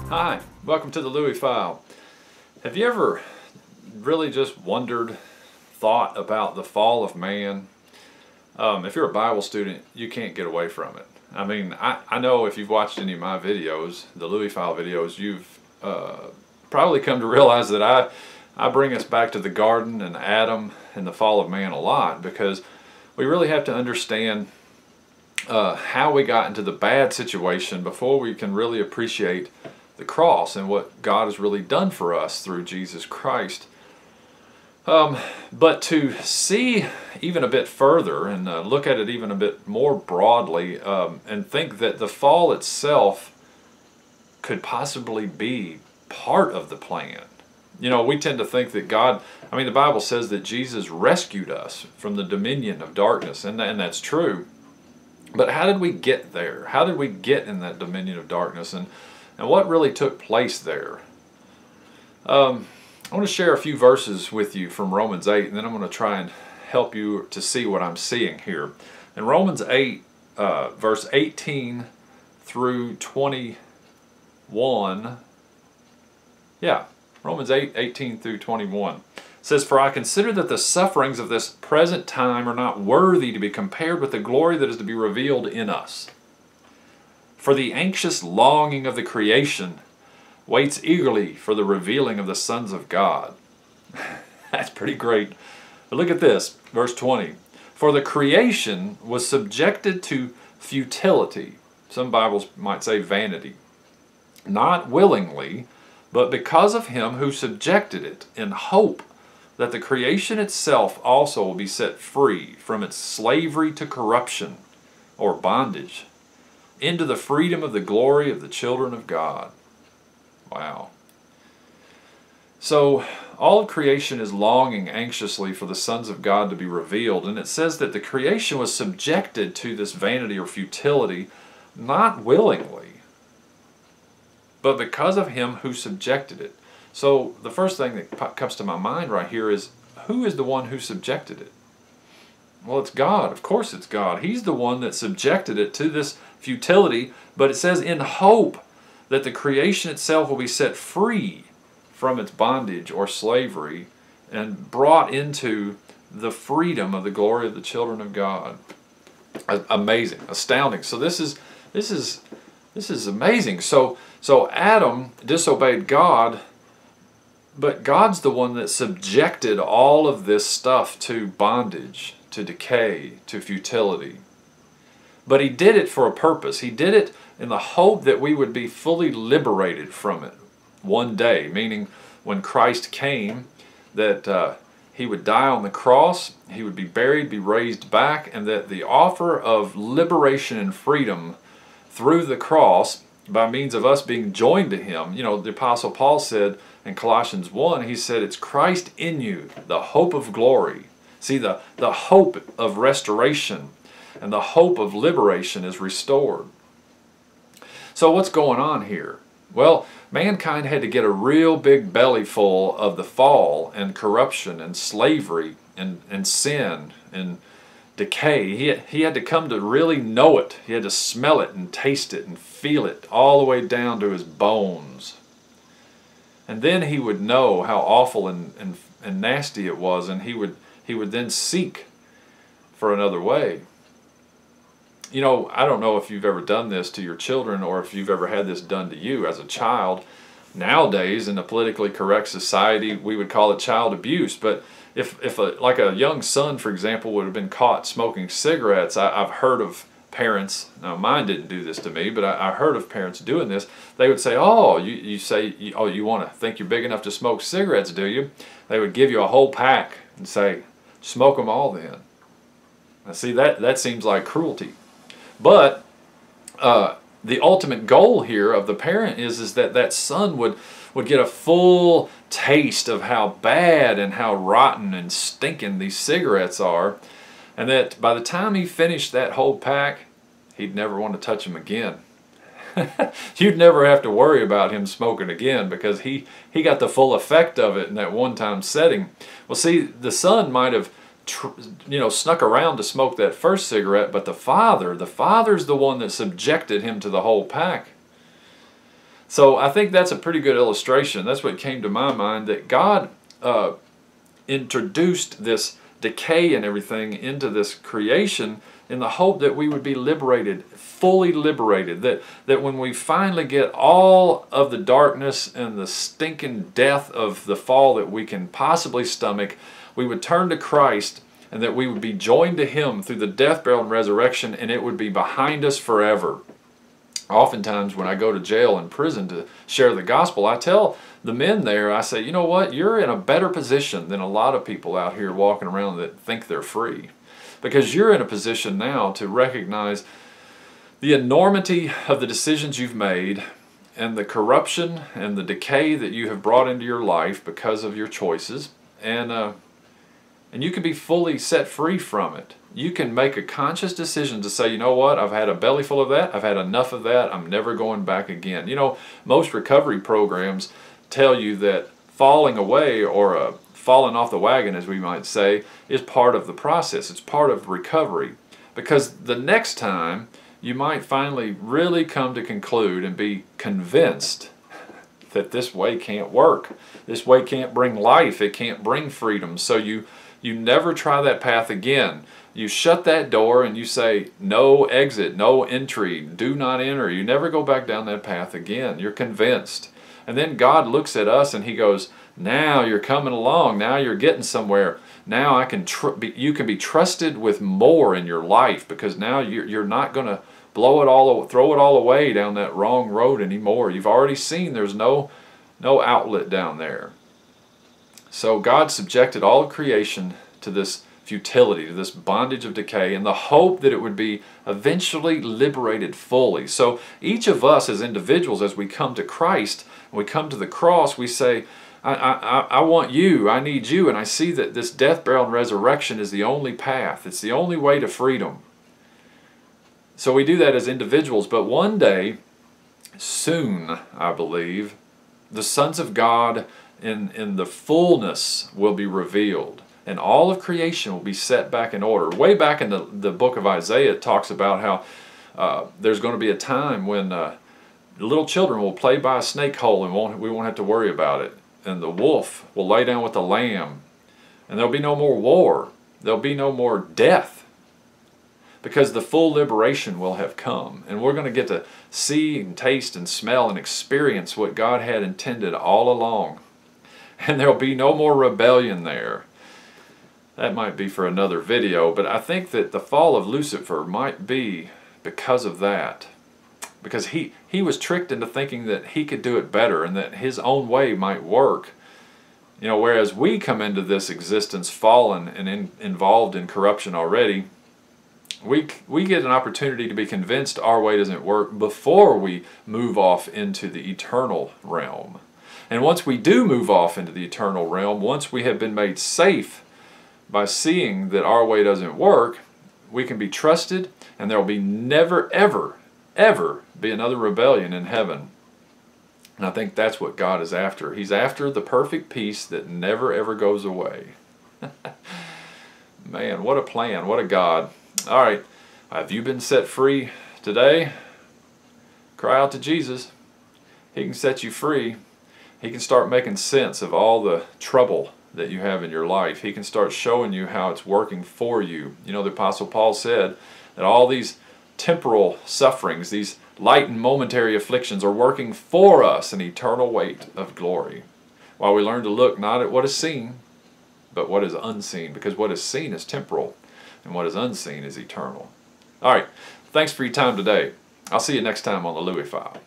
Hi, welcome to the Louie File. Have you ever really just thought about the fall of man? If you're a Bible student, you can't get away from it. I mean, I know if you've watched any of my videos, the Louie File videos, you've probably come to realize that I bring us back to the garden and Adam and the fall of man a lot, because we really have to understand how we got into the bad situation before we can really appreciate the cross and what God has really done for us through Jesus Christ. But to see even a bit further and look at it even a bit more broadly, and think that the fall itself could possibly be part of the plan. You know, we tend to think that God, I mean, the Bible says that Jesus rescued us from the dominion of darkness, and that's true. But how did we get there? How did we get in that dominion of darkness? And what really took place there? I want to share a few verses with you from Romans 8, and then I'm going to try and help you to see what I'm seeing here. In Romans 8, verse 18 through 21, Romans 8, 18 through 21. It says, "For I consider that the sufferings of this present time are not worthy to be compared with the glory that is to be revealed in us. For the anxious longing of the creation waits eagerly for the revealing of the sons of God." That's pretty great. But look at this, verse 20. "For the creation was subjected to futility." Some Bibles might say vanity. "Not willingly, but because of him who subjected it, in hope that the creation itself also will be set free from its slavery to corruption," or bondage, "into the freedom of the glory of the children of God." Wow. So all of creation is longing anxiously for the sons of God to be revealed, and it says that the creation was subjected to this vanity or futility, not willingly, but because of him who subjected it. So the first thing that comes to my mind right here is, who is the one who subjected it? Well, it's God. Of course it's God. He's the one that subjected it to this futility, but it says in hope that the creation itself will be set free from its bondage or slavery and brought into the freedom of the glory of the children of God. Amazing, astounding. So this is amazing. So Adam disobeyed God, but God's the one that subjected all of this stuff to bondage, to decay, to futility. But he did it for a purpose. He did it in the hope that we would be fully liberated from it one day, meaning when Christ came, that he would die on the cross, he would be buried, be raised back, and that the offer of liberation and freedom through the cross, by means of us being joined to him. You know, the Apostle Paul said in Colossians 1, he said, "It's Christ in you, the hope of glory." See, the hope of restoration and the hope of liberation is restored. So what's going on here? Well, mankind had to get a real big belly full of the fall and corruption and slavery and sin and decay. He had to come to really know it. He had to smell it and taste it and feel it all the way down to his bones. And then he would know how awful and nasty it was, and he would then seek for another way. You know, I don't know if you've ever done this to your children or if you've ever had this done to you as a child. Nowadays, in a politically correct society, we would call it child abuse. But if like a young son, for example, would have been caught smoking cigarettes, I've heard of parents, now mine didn't do this to me, but I heard of parents doing this. They would say, "Oh, you want to think you're big enough to smoke cigarettes, do you?" They would give you a whole pack and say, "Smoke them all then." Now see, that seems like cruelty. But the ultimate goal here of the parent is that son would get a full taste of how bad and how rotten and stinking these cigarettes are, and that by the time he finished that whole pack, he'd never want to touch them again. You'd never have to worry about him smoking again, because he got the full effect of it in that one-time setting. Well, see, the son might have snuck around to smoke that first cigarette, but the father's the one that subjected him to the whole pack. So I think that's a pretty good illustration. That's what came to my mind, that God introduced this decay and everything into this creation in the hope that we would be liberated, fully liberated, that when we finally get all of the darkness and the stinking death of the fall that we can possibly stomach, we would turn to Christ, and that we would be joined to Him through the death, burial, and resurrection, and it would be behind us forever. Oftentimes when I go to jail and prison to share the gospel, I tell the men there, I say, you know what, you're in a better position than a lot of people out here walking around that think they're free. Because you're in a position now to recognize the enormity of the decisions you've made, and the corruption and the decay that you have brought into your life because of your choices, and you can be fully set free from it. You can make a conscious decision to say, you know what, I've had a belly full of that, I've had enough of that, I'm never going back again. You know, most recovery programs tell you that falling away, or falling off the wagon, as we might say, is part of the process. It's part of recovery. Because the next time, you might finally really come to conclude and be convinced that this way can't work. This way can't bring life. It can't bring freedom. So you never try that path again. You shut that door and you say, no exit, no entry, do not enter. You never go back down that path again. You're convinced. And then God looks at us and He goes, now you're coming along. Now you're getting somewhere. Now you can be trusted with more in your life, because now you're not going to throw it all away down that wrong road anymore. You've already seen there's no outlet down there. So God subjected all of creation to this futility, to this bondage of decay, in the hope that it would be eventually liberated fully. So each of us as individuals, as we come to Christ, we come to the cross, we say, I want you, I need you, and I see that this death, burial, and resurrection is the only path. It's the only way to freedom. So we do that as individuals, but one day, soon, I believe, the sons of God in the fullness will be revealed, and all of creation will be set back in order. Way back in the book of Isaiah, it talks about how there's going to be a time when little children will play by a snake hole and we won't have to worry about it. And the wolf will lay down with the lamb, and there'll be no more war. There'll be no more death, because the full liberation will have come, and we're going to get to see and taste and smell and experience what God had intended all along. And there'll be no more rebellion there. That might be for another video, but I think that the fall of Lucifer might be because of that. Because he was tricked into thinking that he could do it better and that his own way might work. You know, whereas we come into this existence fallen and involved in corruption already, we get an opportunity to be convinced our way doesn't work before we move off into the eternal realm. And once we do move off into the eternal realm, once we have been made safe by seeing that our way doesn't work, we can be trusted, and there will be never, ever, ever be another rebellion in heaven. And I think that's what God is after. He's after the perfect peace that never, ever goes away. Man, what a plan, what a God. All right, have you been set free today? Cry out to Jesus. He can set you free. He can start making sense of all the trouble that you have in your life. He can start showing you how it's working for you. You know, the Apostle Paul said that all these temporal sufferings, these light and momentary afflictions, are working for us an eternal weight of glory, while we learn to look not at what is seen, but what is unseen, because what is seen is temporal, and what is unseen is eternal. All right, thanks for your time today. I'll see you next time on the Louie File.